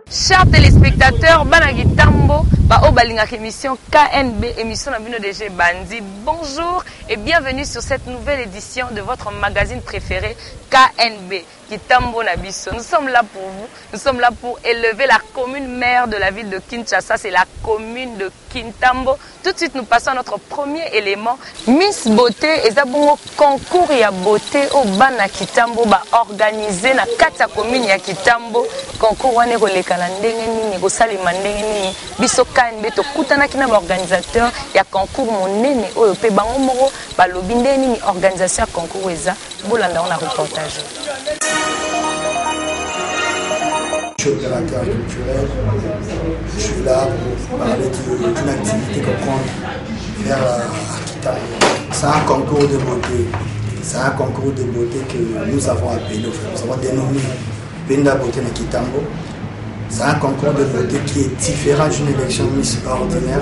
Chers téléspectateurs, Banagi Tambo, Balinga émission KNB, émission Nabino DG Bandi. Bonjour et bienvenue sur cette nouvelle édition de votre magazine préféré KNB, Kitambo Nabiso. Nous sommes là pour vous, nous sommes là pour élever la commune mère de la ville de Kinshasa, c'est la commune de Kintambo. Tout de suite, nous passons à notre premier élément. Miss Beauté et Zabongo concours ya beauté au Bana Kitambo ba organisé na kata commune ya Kitambo. Concours wane kolekala ndenge nini kosalima ndenge nini biso KNB tokutanaki na ba organisateur ya concours monene oyo pe bango moko balobi ndenge nini organisation ya concours eza bolanda on a reportage. Je suis opérateur culturel, je suis là pour parler d'une activité qu'on compte faire à Kittambo. C'est un concours de beauté. C'est un concours de beauté que nous avons appelé, nous avons dénommé Benda Beauté de Kittambo. C'est un concours de beauté qui est différent d'une élection Miss ordinaire.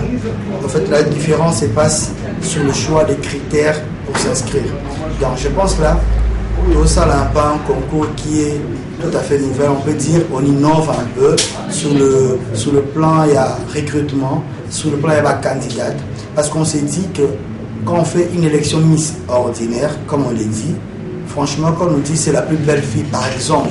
En fait, la différence se passe sur le choix des critères pour s'inscrire. Donc, je pense là, tout ça là, pas un concours qui est tout à fait nouvel. On peut dire on innove un peu sur le plan il y a recrutement, sur le plan il y a la candidate. Parce qu'on s'est dit que quand on fait une élection Miss ordinaire, comme on l'a dit, franchement, quand on nous dit c'est la plus belle fille, par exemple,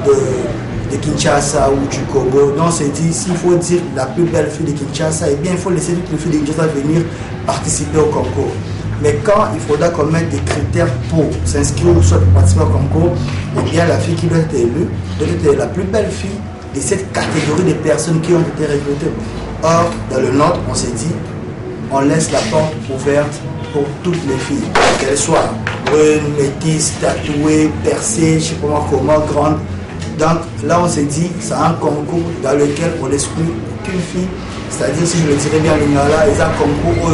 de Kinshasa ou du Congo, donc on s'est dit s'il faut dire la plus belle fille de Kinshasa, eh bien il faut laisser toutes les filles de Kinshasa venir participer au concours. Mais quand il faudra qu'on mette des critères pour s'inscrire ou soit pour participer au concours, eh bien la fille qui doit être élue doit être la plus belle fille de cette catégorie de personnes qui ont été recrutées. Or, dans le nôtre, on s'est dit, on laisse la porte ouverte pour toutes les filles, qu'elles soient brunes, métisses, tatouées, percées, je ne sais pas moi comment, grandes. Donc là, on s'est dit, c'est un concours dans lequel on n'exclut qu'une fille, c'est-à-dire, si je le dirais bien, l'Ingala, ils ont un concours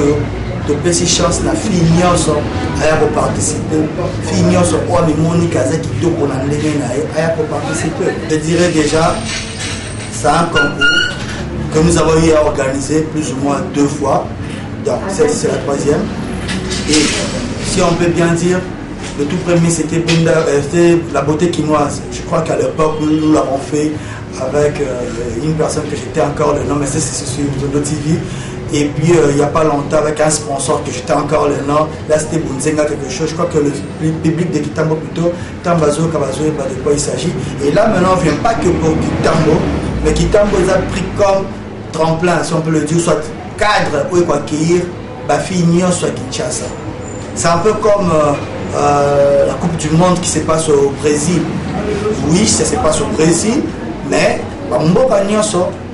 de petite chance, la fille nyonso aya participer, fille nyonso ou amimoni kaza qui do pour aya participer. Je dirais déjà, c'est un concours que nous avons eu à organiser plus ou moins 2 fois, donc c'est la 3e. Et si on peut bien dire, le tout premier c'était la beauté quinoise. Je crois qu'à l'époque nous l'avons fait avec une personne que j'étais encore le nom, mais c'est sur notre TV. Et puis il n'y a pas longtemps avec un sponsor que j'étais encore le nom, là c'était Bunzenga quelque chose, je crois que le public de Kittambo plutôt, Tambazo, Kabazo, de quoi il s'agit. Et là maintenant on ne vient pas que pour Kittambo, mais Kittambo ils ont pris comme tremplin, si on peut le dire, soit cadre où il faut accueillir, ma fille soit Kinshasa. C'est un peu comme la Coupe du Monde qui se passe au Brésil. Oui, ça se passe au Brésil, mais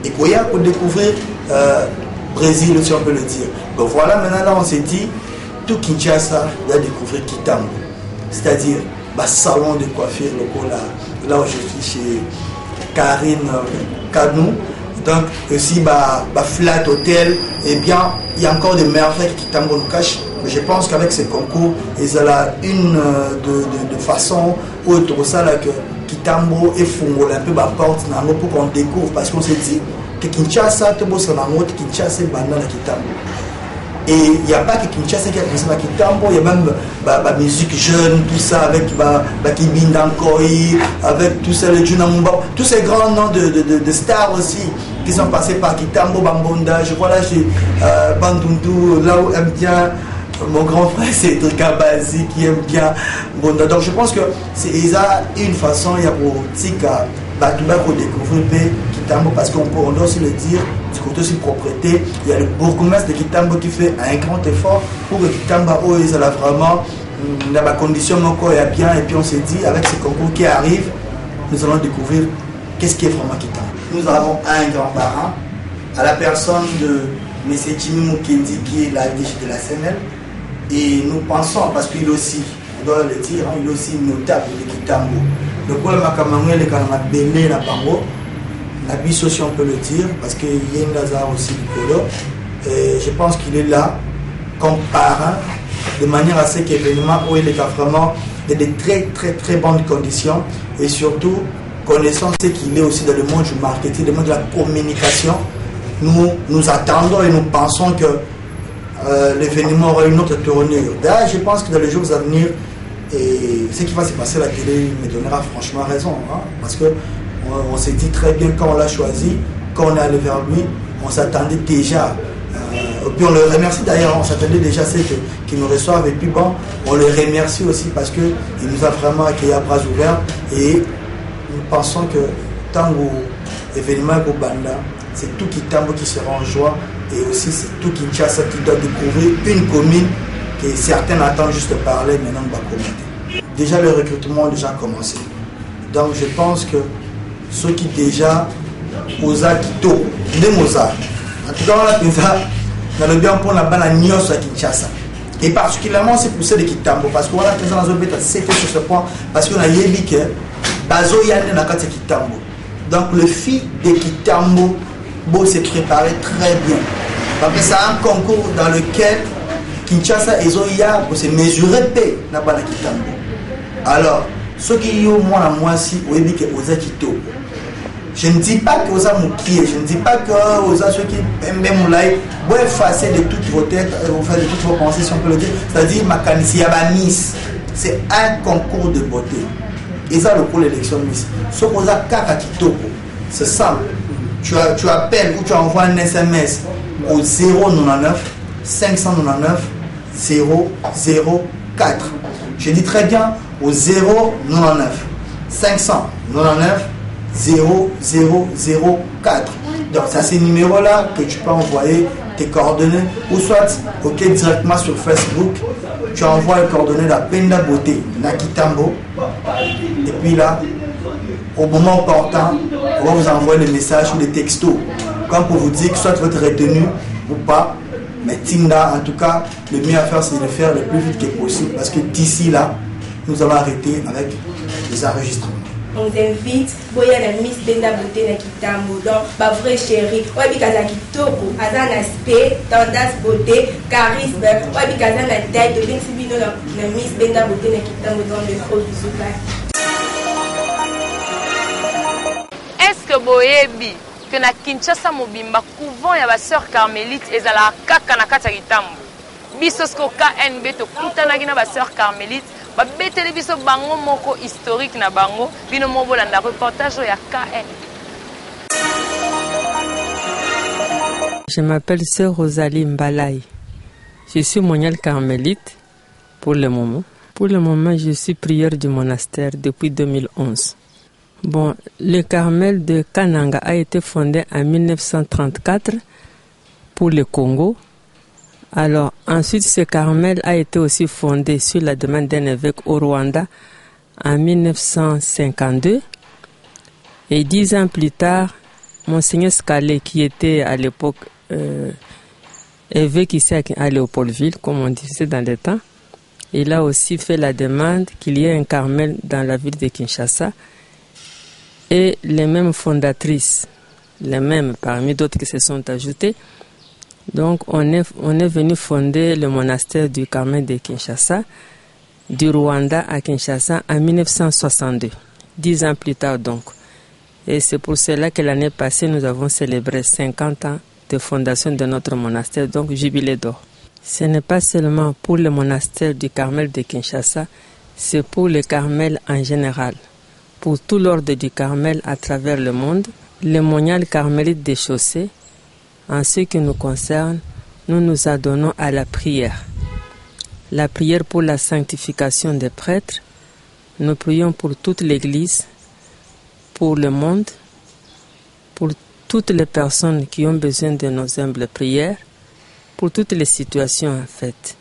et pour découvrir Brésil, si on peut le dire. Donc voilà, maintenant là on s'est dit, tout Kinshasa va découvrir Kittambo. C'est-à-dire, salon de coiffure local là où je suis chez Karine Kadnou. Donc aussi, Flat Hotel, et bien, il y a encore des merveilles qui Kittambo nous cache. Mais je pense qu'avec ces concours, ils ont une de façon où tout ça là que Kittambo est fongolé un peu la porte pour qu'on découvre, parce qu'on s'est dit que Kinshasa, tout le monde Kinshasa est bandana Kittambo. Et il n'y a pas que Kinshasa qui a commencé à Kittambo, il y a même la musique jeune, tout ça, avec Kibindankoi, avec tout ça, le Junamumba, tous ces grands noms de stars aussi qui sont passés par Kittambo, Bambonda, je vois là chez Bandundu, là où aime bien Mon grand frère, c'est Trikabasi qui aime bien Bonda. Donc je pense que c'est une façon, il y a pour Tika, pour découvrir Kitambo, parce qu'on doit aussi le dire, du côté aussi propriété, il y a le bourgmestre de Kitambo qui fait un grand effort pour que Kitambo, ils a vraiment la condition encore est bien, et puis on s'est dit, avec ce concours qui arrive, nous allons découvrir qu'est-ce qui est vraiment Kitambo. Nous avons un grand-parent, à la personne de M. Jimmy Mukendi, qui est la DG de la CNL, et nous pensons, parce qu'il aussi, on doit le dire, il est aussi notable de Kitambo. Le problème à Cameroun, il est quand même belé na bango, la bis aussi on peut le dire, parce qu'il y a un Lazare aussi du Polo, et je pense qu'il est là comme parrain, de manière à ce qu'événement où il est vraiment dans de très très très bonnes conditions, et surtout connaissant ce qu'il est aussi dans le monde du marketing, le monde de la communication. Nous attendons et nous pensons que l'événement aura une autre tournure. D'ailleurs, je pense que dans les jours à venir, et ce qui va se passer à la télé me donnera franchement raison. Hein, parce qu'on s'est dit très bien quand on l'a choisi, quand on est allé vers lui, on s'attendait déjà. Et puis on le remercie d'ailleurs, on s'attendait déjà à ce qu'il nous reçoive. Et puis bon, on le remercie aussi parce qu'il nous a vraiment accueillis à bras ouverts. Et nous pensons que tant l'événement est au Banda, c'est tout Kitambo qui sera en joie. Et aussi c'est tout Kinshasa qui doit découvrir une commune que certains attendent juste parler, maintenant on va commenter. Déjà le recrutement a déjà commencé. Donc je pense que ceux qui déjà osent Kito, des Mozart, en tout cas on a bien pour la banane Nyos à Kinshasa. Et particulièrement c'est pour ceux de Kitambo, parce qu'on a présent dans un c'était sur ce point, parce qu'on a yébi que Bazo Yann n'a qu'à Kitambo. Donc le fils de Kitambo Beau s'est préparé très bien. Parce que c'est un concours dans lequel Kinshasa et Zoya pour se mesurer paix n'a pas la Kitambo. Alors, ceux qui ont moins à moi si vous avez dit que Oza Kito. Je ne dis pas que Oza Moukié, je ne dis pas que Oza ceux qui aiment Moulay, vous effacez de toutes vos têtes, vous faites de toutes vos pensées si on peut le dire. C'est-à-dire Makanisi Yabanis. C'est un concours de beauté. Et ça le pour l'élection Miss. Ce Oza Kaka Kitoko, c'est simple. Tu appelles ou tu envoies un SMS au 099 599 004. Je dis très bien au 099 599 0004. Donc c'est ces numéros-là que tu peux envoyer tes coordonnées ou soit directement sur Facebook. Tu envoies les coordonnées de la Penda Beauté, Nakitambo. Et puis là, au moment opportun, on va vous envoyer les messages ou les textos, comme pour vous dire que soit votre retenu ou pas. Mais Tinda, en tout cas, le mieux à faire, c'est de le faire le plus vite que possible, parce que d'ici là, nous allons arrêter avec les enregistrements. On vous invite, boya la Miss Penda Beauté na Kitambo, donc ma vraie chérie, wabi kaza kitoko, azan aspect, tendance beauté, charisme, wabi kaza na taille, de l'insibino na Miss Penda Beauté na Kitambo, dans le gros bisous là. Est-ce que boyebi que na Kinshasa mobimba couvent ya ba sœur Carmélite ezala kaka na kati ya Kitambo biso sko KNB to kutanaki na ba sœur Carmélite ba beteli biso bango moko historique na bango bino mobolanda reportage ya KN. Je m'appelle sœur Rosalie Mbalaï. Je suis moniale carmélite pour le moment. Pour le moment, je suis prière du monastère depuis 2011. Bon, le Carmel de Kananga a été fondé en 1934 pour le Congo. Alors, ensuite, ce Carmel a été aussi fondé sur la demande d'un évêque au Rwanda en 1952. Et 10 ans plus tard, Monseigneur Scalé, qui était à l'époque évêque ici à Léopoldville, comme on disait dans le temps, il a aussi fait la demande qu'il y ait un Carmel dans la ville de Kinshasa. Et les mêmes fondatrices, les mêmes parmi d'autres qui se sont ajoutées. Donc on est venu fonder le monastère du Carmel de Kinshasa, du Rwanda à Kinshasa en 1962, 10 ans plus tard donc. Et c'est pour cela que l'année passée, nous avons célébré 50 ans de fondation de notre monastère, donc jubilé d'or. Ce n'est pas seulement pour le monastère du Carmel de Kinshasa, c'est pour le Carmel en général. Pour tout l'ordre du Carmel à travers le monde, le monial carmélite des chaussées, en ce qui nous concerne, nous nous adonnons à la prière. la prière pour la sanctification des prêtres. Nous prions pour toute l'Église, pour le monde, pour toutes les personnes qui ont besoin de nos humbles prières, pour toutes les situations en fait.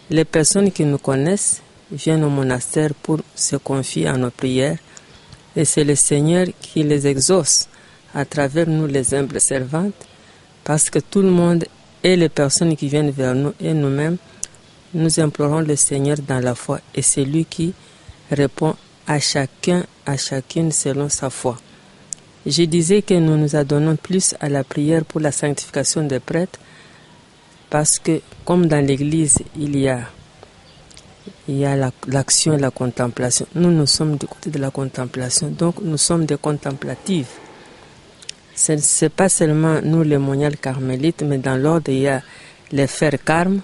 Les personnes qui nous connaissent viennent au monastère pour se confier à nos prières et c'est le Seigneur qui les exauce à travers nous les humbles servantes parce que tout le monde et les personnes qui viennent vers nous et nous-mêmes, nous implorons le Seigneur dans la foi et c'est lui qui répond à chacun, à chacune selon sa foi. Je disais que nous nous adonnons plus à la prière pour la sanctification des prêtres parce que comme dans l'Église il y a l'action et la contemplation. Nous sommes du côté de la contemplation, donc nous sommes des contemplatives. Ce n'est pas seulement nous les moniales carmélites, mais dans l'ordre il y a les frères carmes,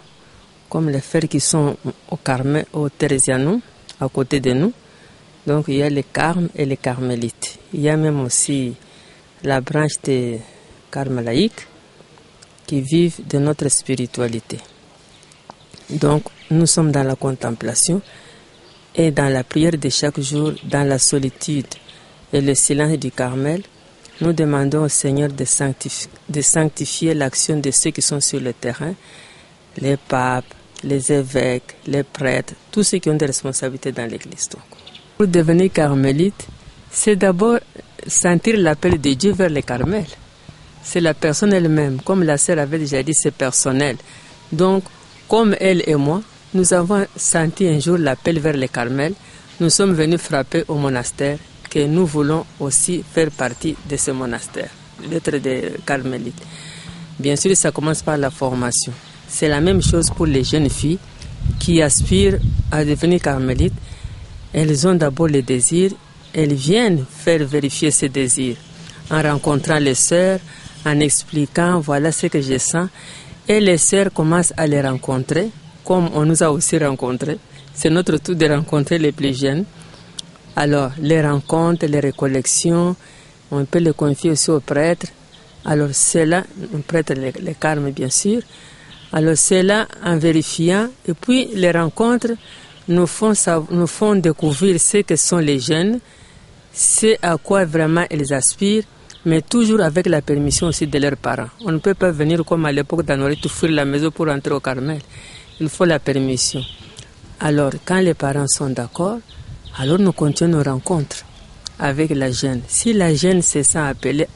comme les frères qui sont au Thérésianum, à côté de nous. Donc il y a les carmes et les carmélites. Il y a même aussi la branche des carmes laïques qui vivent de notre spiritualité. Donc nous sommes dans la contemplation et dans la prière de chaque jour, dans la solitude et le silence du Carmel, nous demandons au Seigneur de sanctifier l'action de ceux qui sont sur le terrain, les papes, les évêques, les prêtres, tous ceux qui ont des responsabilités dans l'Église. Donc, pour devenir carmélite, c'est d'abord sentir l'appel de Dieu vers le Carmel. C'est la personne elle-même, comme la sœur avait déjà dit, c'est personnel. Donc, comme elle et moi, nous avons senti un jour l'appel vers le Carmel. Nous sommes venus frapper au monastère que nous voulons aussi faire partie de ce monastère, d'être des carmélites. Bien sûr, ça commence par la formation. C'est la même chose pour les jeunes filles qui aspirent à devenir carmélites. Elles ont d'abord le désir, elles viennent faire vérifier ce désir en rencontrant les sœurs, en expliquant voilà ce que je sens. Et les sœurs commencent à les rencontrer, comme on nous a aussi rencontrés. C'est notre tour de rencontrer les plus jeunes. Alors, les rencontres, les récollections, on peut les confier aussi aux prêtres. Alors, c'est là, les prêtres, les carmes bien sûr. Alors, c'est là, en vérifiant, et puis les rencontres nous font découvrir ce que sont les jeunes, ce à quoi vraiment ils aspirent, mais toujours avec la permission aussi de leurs parents. On ne peut pas venir comme à l'époque d'Anorit, tout fuir la maison pour entrer au Carmel. Il faut la permission. Alors, quand les parents sont d'accord, alors nous continuons nos rencontres avec la jeune. Si la jeune se sent appelée,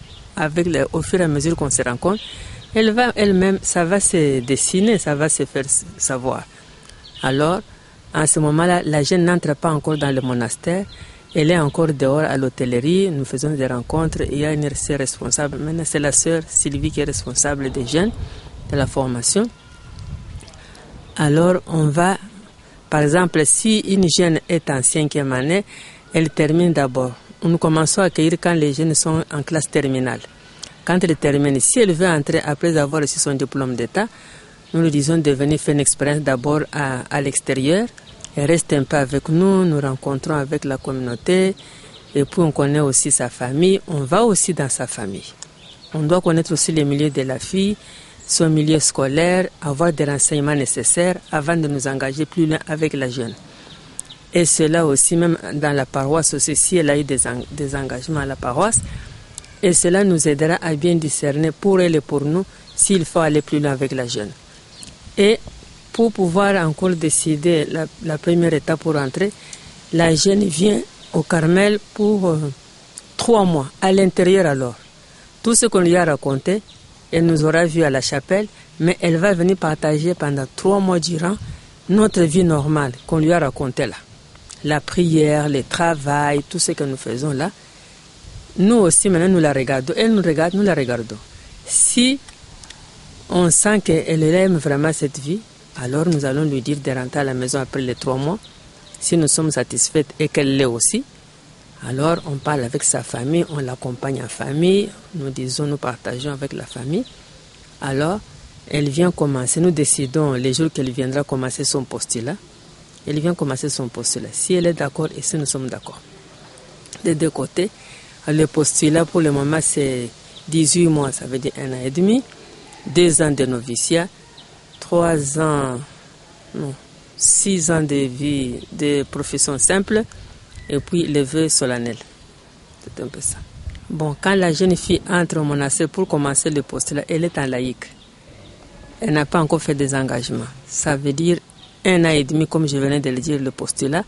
au fur et à mesure qu'on se rencontre, elle va elle-même, ça va se dessiner, ça va se faire savoir. Alors, à ce moment-là, la jeune n'entre pas encore dans le monastère, elle est encore dehors à l'hôtellerie, nous faisons des rencontres, il y a une sœur responsable. Maintenant, c'est la sœur Sylvie qui est responsable des jeunes, de la formation. Alors, on va, par exemple, si une jeune est en 5e année, elle termine d'abord. Nous commençons à accueillir quand les jeunes sont en classe terminale. Quand elle termine, si elle veut entrer après avoir reçu son diplôme d'État, nous lui disons de venir faire une expérience d'abord à l'extérieur. Elle reste un peu avec nous, nous rencontrons avec la communauté et puis on connaît aussi sa famille, on va aussi dans sa famille. On doit connaître aussi le milieu de la fille, son milieu scolaire, avoir des renseignements nécessaires avant de nous engager plus loin avec la jeune. Et cela aussi, même dans la paroisse aussi, si elle a eu des engagements à la paroisse, et cela nous aidera à bien discerner pour elle et pour nous s'il faut aller plus loin avec la jeune. Et pour pouvoir encore décider la première étape pour entrer, la jeune vient au Carmel pour 3 mois, à l'intérieur alors. Tout ce qu'on lui a raconté, elle nous aura vu à la chapelle, mais elle va venir partager pendant 3 mois durant notre vie normale qu'on lui a raconté là. La prière, le travail, tout ce que nous faisons là. Nous aussi, maintenant, nous la regardons. Elle nous regarde, nous la regardons. Si on sent qu'elle aime vraiment cette vie, alors nous allons lui dire de rentrer à la maison après les 3 mois. Si nous sommes satisfaits et qu'elle l'est aussi, alors on parle avec sa famille, on l'accompagne en famille, nous partageons avec la famille. Alors, elle vient commencer, nous décidons les jours qu'elle viendra commencer son postulat. Elle vient commencer son postulat. Si elle est d'accord et si nous sommes d'accord. Des deux côtés, le postulat pour le moment c'est 18 mois, ça veut dire 1 an et demi, 2 ans de noviciat, 3 ans, non, 6 ans de vie de profession simple et puis les vœux solennels. C'est un peu ça. Bon, quand la jeune fille entre au monastère pour commencer le postulat, elle est en laïque. Elle n'a pas encore fait des engagements. Ça veut dire 1 an et demi, comme je venais de le dire, le postulat.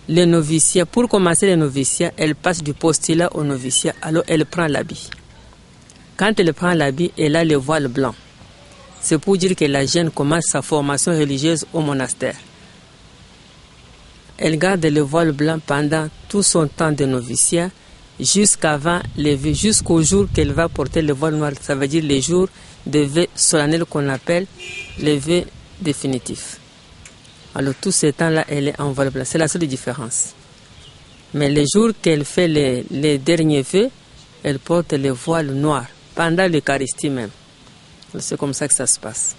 Le noviciat, pour commencer le noviciat, elle passe du postulat au noviciat, alors elle prend l'habit. Quand elle prend l'habit, elle a le voile blanc. C'est pour dire que la jeune commence sa formation religieuse au monastère. Elle garde le voile blanc pendant tout son temps de noviciat, jusqu'avant les vœux, jusqu'au jour qu'elle va porter le voile noir. Ça veut dire les jours de vœux solennels qu'on appelle les vœux définitifs. Alors tout ce temps-là, elle est en voile blanc. C'est la seule différence. Mais les jours qu'elle fait les derniers vœux, elle porte le voile noir, pendant l'Eucharistie même. C'est comme ça que ça se passe.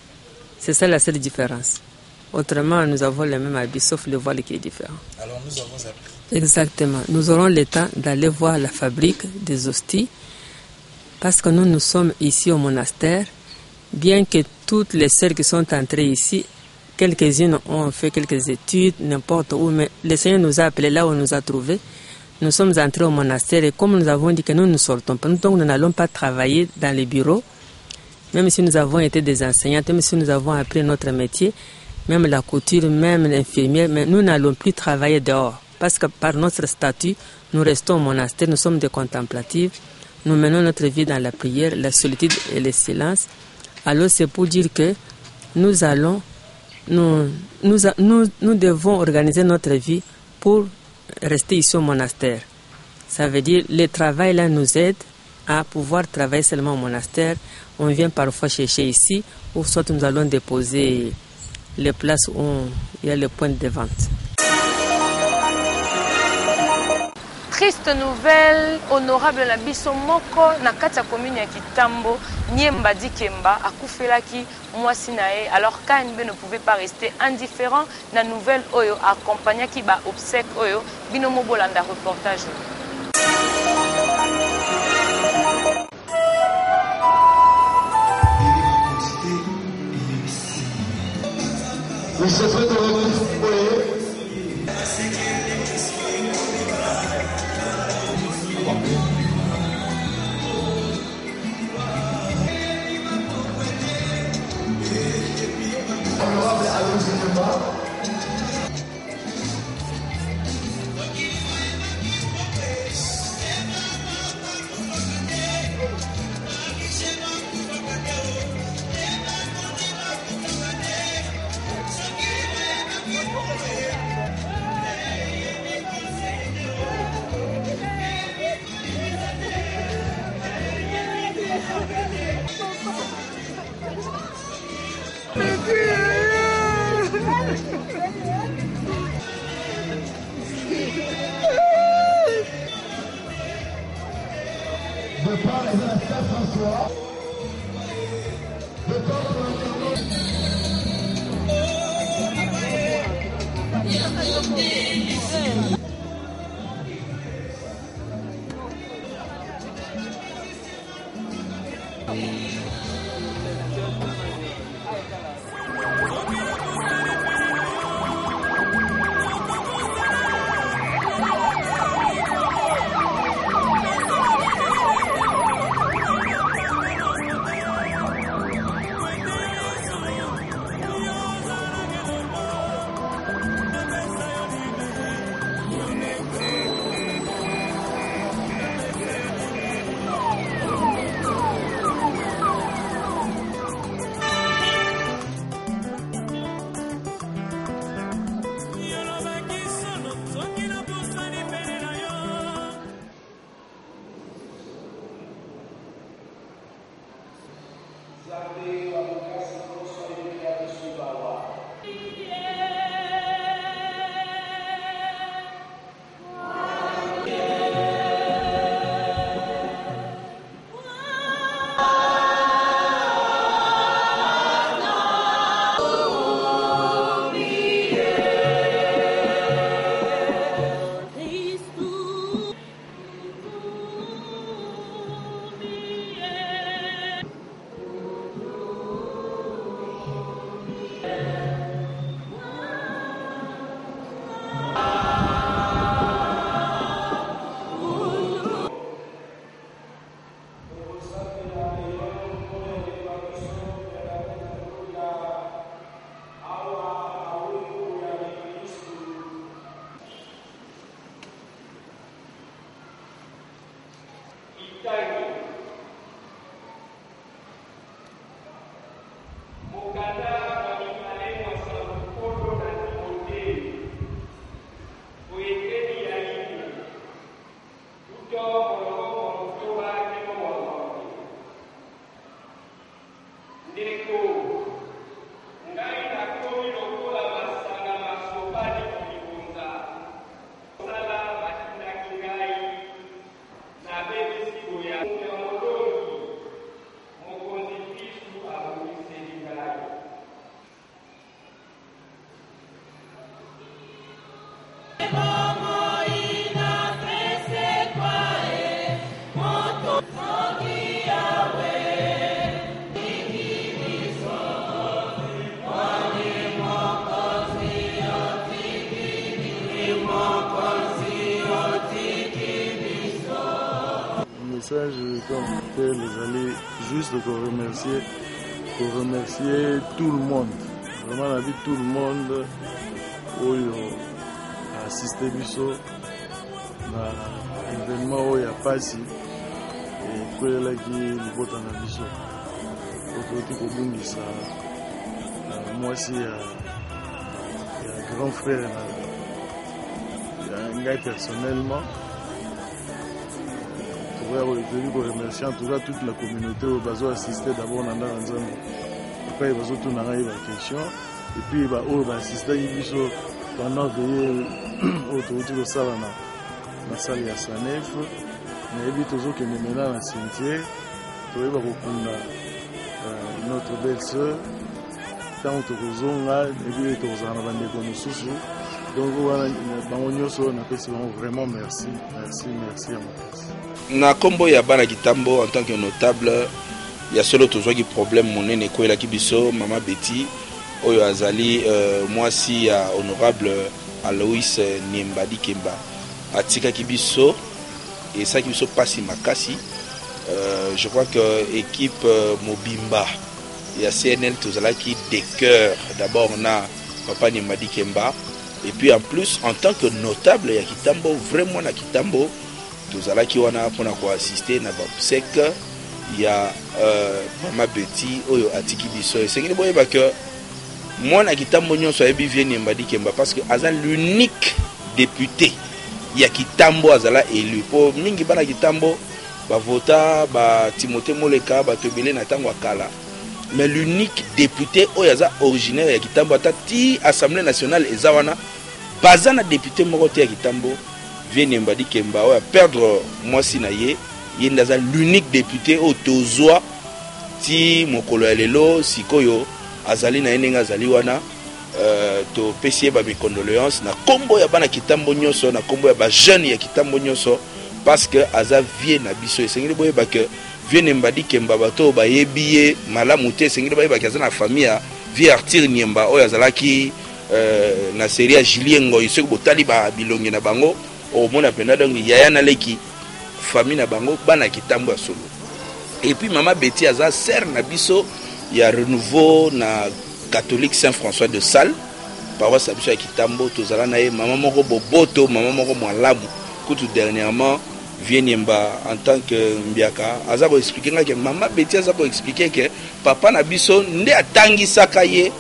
C'est ça la seule différence. Autrement, nous avons le même habit, sauf le voile qui est différent. Alors nous avons appris. Exactement. Nous aurons le temps d'aller voir la fabrique des hosties, parce que nous sommes ici au monastère, bien que toutes les sœurs qui sont entrées ici, quelques-unes ont fait quelques études, n'importe où, mais le Seigneur nous a appelés là où nous a trouvés. Nous sommes entrés au monastère et comme nous avons dit que nous ne sortons pas, donc nous n'allons pas travailler dans les bureaux, même si nous avons été des enseignantes, même si nous avons appris notre métier, même la couture, même l'infirmière, mais nous n'allons plus travailler dehors. Parce que par notre statut, nous restons au monastère, nous sommes des contemplatives, nous menons notre vie dans la prière, la solitude et le silence. Alors c'est pour dire que nous devons organiser notre vie pour rester ici au monastère. Ça veut dire que le travail là nous aide à pouvoir travailler seulement au monastère. On vient parfois chercher ici, ou soit nous allons déposer les places où il y a le point de vente. Triste nouvelle, honorable na biso moko na kati ya commune ya Kitambo, Niemba Dikemba akufelaki mwasi na ye. Alors KNB ne pouvait pas rester indifférent na nouvelle oyo accompagnaki ba obsèque oyo bino mobolanda reportage. Le chef de l'Église. Comme tel, les allez juste remercier tout le monde. Vraiment, la vie de tout le monde qui a assisté biso dans l'événement où il y a passé et puis là qui est le vote en biso. Moi aussi, il y a un grand frère, il y a un gars personnellement. Je veux remercier en tout cas toute la communauté où ils ont assisté d'abord dans la zone. Après, ils ont tout dans la question. Et puis, ils ont assisté pendant veillé autour de ça dans la salle de Sanef. Mais ils ont que nous menons dans le cimetière. Ils ont notre belle-sœur. Tant que nous avons et puis ils ont donc, vraiment merci à mon fils. Na kombo ya bana kitambo en tant que notable ya solo tozwa ki problème monene ko elaki biso mama Betty oyo azali mwasi ya honorable Alois Niembadi Kemba atika ki biso et ça ki biso pasi makasi. Je crois que équipe Mobimba ya CNL tozala ki des cœurs d'abord na papa Niembadi Kemba et puis en plus en tant que notable ya Kitambo vraiment na Kitambo tozala ki wana pona ko assister na babsek ya mama Betty oyo atiki biso et c'est que boyeba que moi na Kitambo nyonso ayebi vie Niembadi Kemba parce que azal l'unique député ya Kitambo azala élu po mingi bana Kitambo ba vota ba Timothée Moleka ba tobele na tango akala mais l'unique député oyaza originaire ya Kitambo atati Assemblée nationale ezawana bazana député moko ya Kitambo vie Niembadi Kemba oya perdre mwasi na ye yendaza l'unique député o tozwa ti mokolo ya lelo sikoyo azali na yenga azali wana to pesier ba mes condoléances na kombo ya bana Kitambo nyonso na kombo ya ba jeune ya Kitambo nyonso parce que aza vie na biso esengeli boyeba que vie Niembadi Kemba bato ba yebiye malamu te esengeli boyeba que aza na famille ya vie Arthur Niemba oyo azalaki na série ya Julien Ngoyi soki botali ba bilongi na bango o mona pena donc yaya na leki famille na bango bana Kitambo ya solo et puis mama Betty aza sœur na biso ya renouveau na catholique Saint-François de Sales paroisse biso ya Kitambo tozala na ye mama moko boboto mama moko mwalamu kutu dernièrement vie Niemba en tant que mbiaka aza ko expliquer que mama Betty aza ko expliquer que papa na biso nde atangisaka ye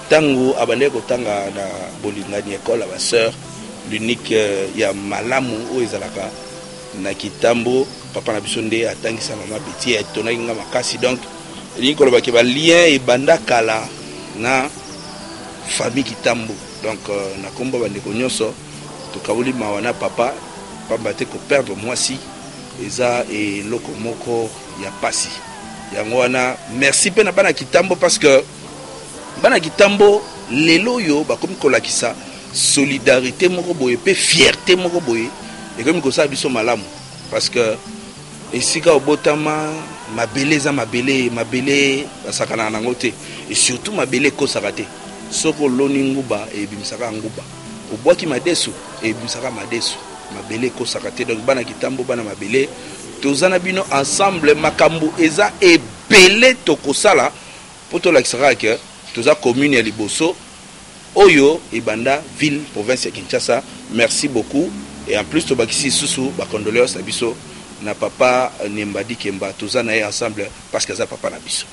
tango abande ko tanga na bolingani école ba sœur l'unique ya malamu o ezalaka na Kitambo papa na biso nde atangisa mama Betty etonaki nga makasi donc lingi koloba ke ba lien e banda kala na famille Kitambo donc na kombo bandeko nyonso tokabuli mawana papa pamba te ko perdre mwasi eza e loko moko ya pasi yango wana merci pe na bana Kitambo parce que bana Kitambo lelo yo bakomi kolakisa solidarité moko boye pe fierté moko boye et comme ko sa biso malamu parce que esika obotama mabele za mabele basakana nango te et surtout mabele ko sakate soko loni nguba e bimisaka nguba obwaki madesu e bimisaka madesu mabele ko sakate donc bana Kitambo bana mabele tozana bino ensemble makambu eza ebele tokosala poto lakisaka que toza commune ya Liboso Oyo Ibanda ville province ya Kinshasa. Merci beaucoup et en plus tobakisi susu ba condoléances na biso na papa Nembadi Kemba toza na ensemble parce que ça papa na biso.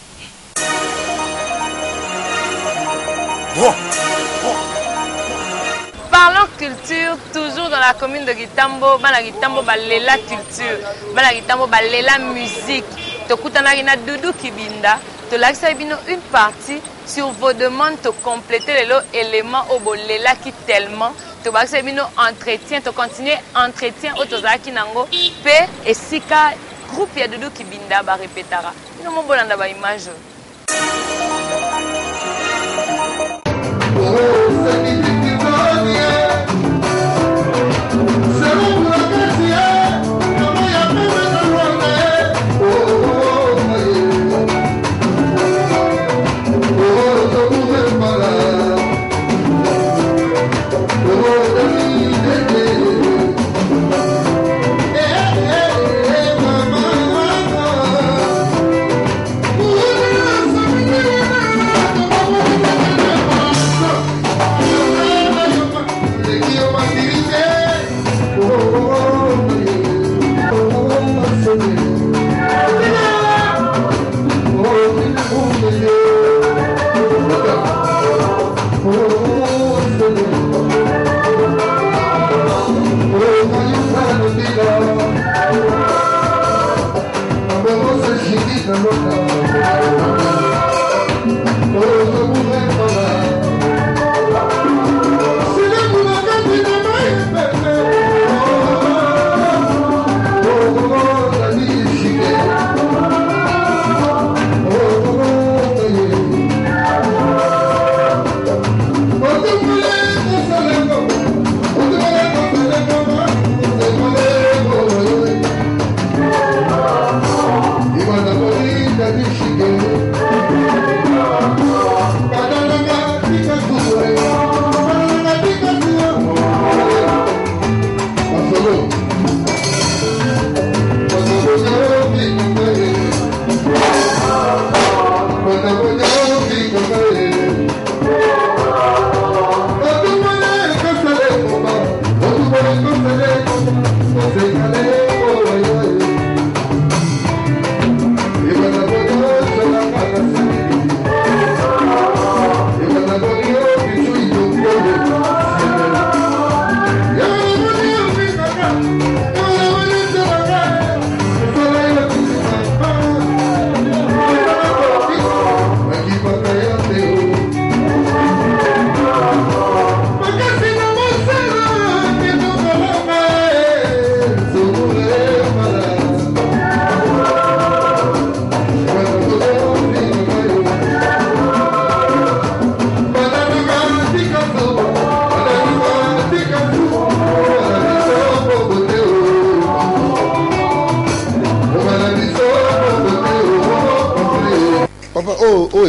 Parlons culture, toujours dans la commune de Gitambo, bana Gitambo balela culture, bana Gitambo balela musique. Tokutana na Doudou Kibinda, to lakisa bino une partie sur vos demandes to compléter les éléments au bolela qui tellement to lakisa bino entretien, to continuer entretien au tozaki nango pe esika groupe ya Doudou Kibinda ba répétera. Bino mo bolanda ba image.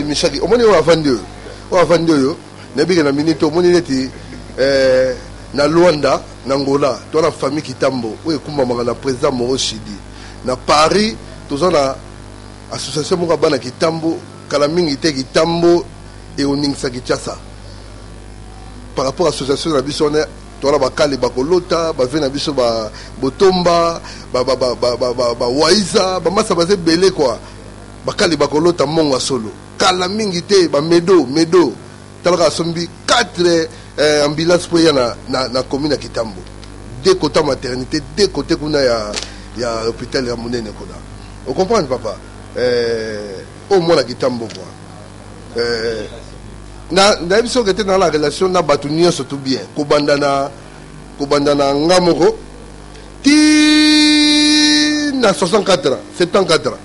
Mishaki, omoni wa afandi oyo nabike na minute omoni neti na Luanda na Angola to na famille Kitambo oyo kumbamaka na président Moro Shidi na Paris toza na association moko bana Kitambo kala mingi te Kitambo et oningisa Kinshasa par rapport à association na biso na tola bakali bakolota bave na biso ba botomba ba waiza ba masa baze belé quoi bakali bakolota monga solo kala mingi te ba medo talaka sombi 4 ambulances pour ya na commune ya Kitambo, 2 côtés maternité, 2 côtés kuna ya hôpital ya monene kuna. Vous comprenez papa? Au moins la Kitambo quoi. Na biso que dans la relation na batunio surtout bien. Kobandana ngamoko ti na 64 ans, 74 ans.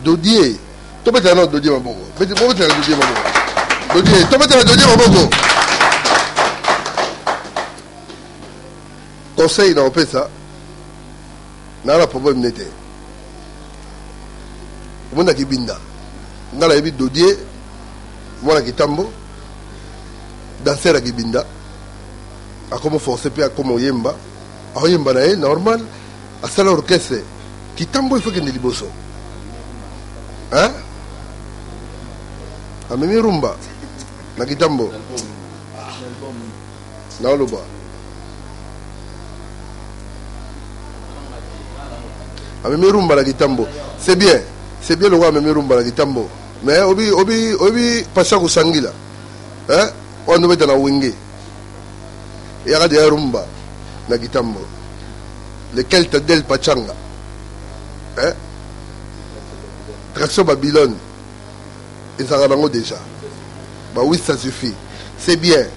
Dodier to beta na Dodier maboko. Beta na Dodier maboko. Dodier to beta na Dodier maboko. Conseil na opesa na la problème n'était. Mona kibinda. Ngala yebi Dodier mwana Kitambo danser à kibinda. A comme forcer puis a comme yemba. A yemba na normal à ça l'orchestre. Kitambo il faut qu'il ne liboso. Hein? Amemi rumba na Kitambo na oloba amemi rumba na kitambo. C'est bien le roi amemi rumba na kitambo. Mais obi pasha kusangila. Hein? On nous met dans la wingé. Il y a des rumba na kitambo. Lequel te del pachanga. Hein? Traction Babylone. Et ça va déjà. Bah oui, ça suffit. C'est bien.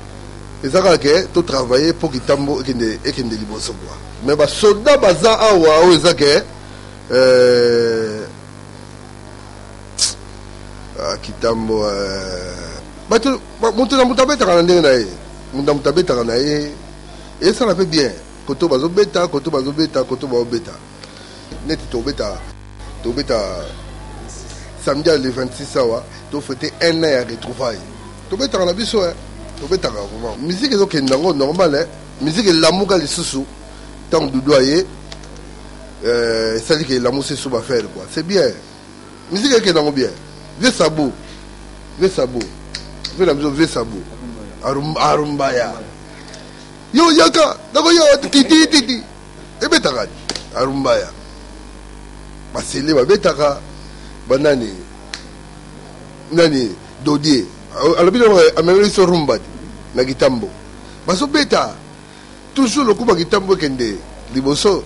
Et ça va que tout travailler pour Kitambo et qu'il ne libère ce bois. Mais bah soldat baza awa ou ça que Kitambo bah tout monter dans mutabe taranande nae. Monter mutabe taranae. Et ça l'a fait bien. Koto bazo beta, koto bazo beta, koto bazo beta. Net to beta. Samedi le 26 awa, tu fêtais 1 an à retrouvailles. Tu peux t'en abisso, tu peux t'en avoir. Musique est ok, normal, hein. Musique est l'amour qui est sous, tant de doyer. Ça dit que l'amour c'est sous ma faire quoi. C'est bien. Musique est ok, bien. Vieux sabot, vieux la maison, vieux sabot. Arumbaya. Yo yaka, d'accord yo, titi. Et betara, arumbaya. Basile, betara. Banani Dodier alobino amemeli so rumba na kitambo baso beta toujours le coup ba kitambo kende liboso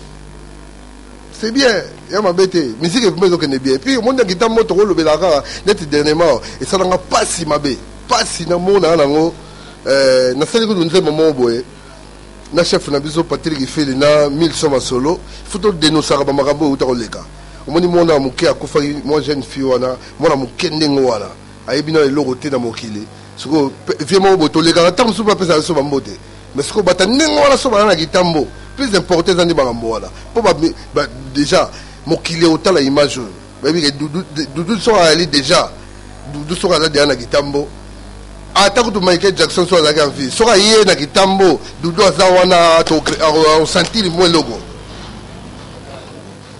c'est bien ya mabete musique mezo kende bien puis monde na kitambo to lo belaka net dernièrement et ça nga pasi mabe pasi na mona nango na sali ko nze momo boye na chef na biso Patrick Ifeli na 1000 soma solo photo dénoncer ba makambo uta omoni mwana moke akufaki moi jeune fille wana mwana moke ndenge wana ayebina eloko te na mokili siko vraiment botoleka ta musu pa pesa so bambote mais siko bata ndenge wana so bana na kitambo plus important zandi bangambo wana po ba déjà mokili otala image babi ke dudu so ali déjà dudu so ala de na kitambo ata kutu Michael Jackson so ala ka vie so aye na kitambo dudu aza wana to sentir moins logo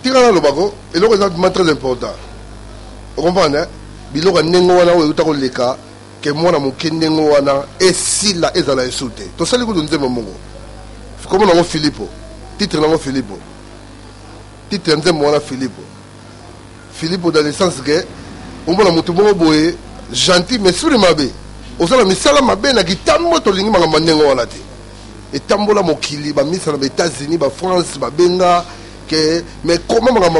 tirana lobako et le résultat très important. Vous comprenez? Biloko nengo wana we utako leka ke mwana mukendengo wana esila ezala esute. To sali ko dunze momongo. Comme na Filippo. Titre na Filippo. Titre nze mwana Filippo. Filippo dans le sens que omona mutu bongo boye gentil mais sur mabe. Osala misala mabe na kitambo to lingi manga mandengo wana te. Et tambola mokili ba misala ba États-Unis ba France ba benga mais comment on va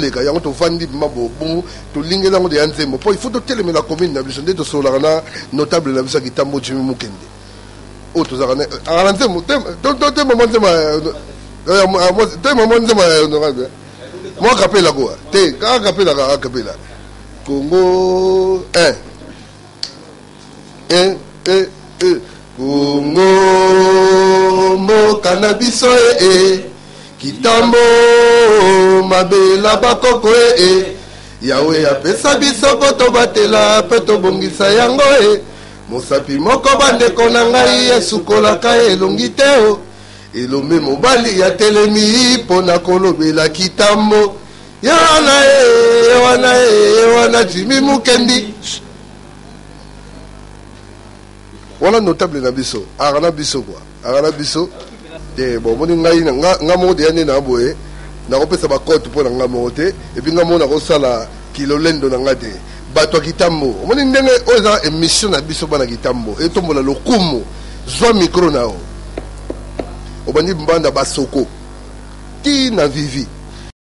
les gars, on te vend bon, tu lingues là on est ensemble. Il faut te la commune na biso de solana notable na biso qui tambo Jimmy Mukende. Oh tu zara en ensemble, te moment honorable. Moi capella quoi. Te capella Congo 1 Congo mo cannabis Kitambo mabela bakoko Yahweh apesa biso poto batela peto bongisa yango mosapi moko bandeko na ngai esukolaka elongi te o elombe mobali ya telemi pona kolobela kitambo wana Jimmy Mukendi wana notable na biso arana biso bon moni ngai nga mo de ane na boye na kopesa ba code pour nga mo te et puis nga mo na ko sala kilolendo na ngate bato kitambo moni ndenge oza émission na biso bana kitambo et tombola lokumu zwa micro na o obandi mbanda basoko ti na vivi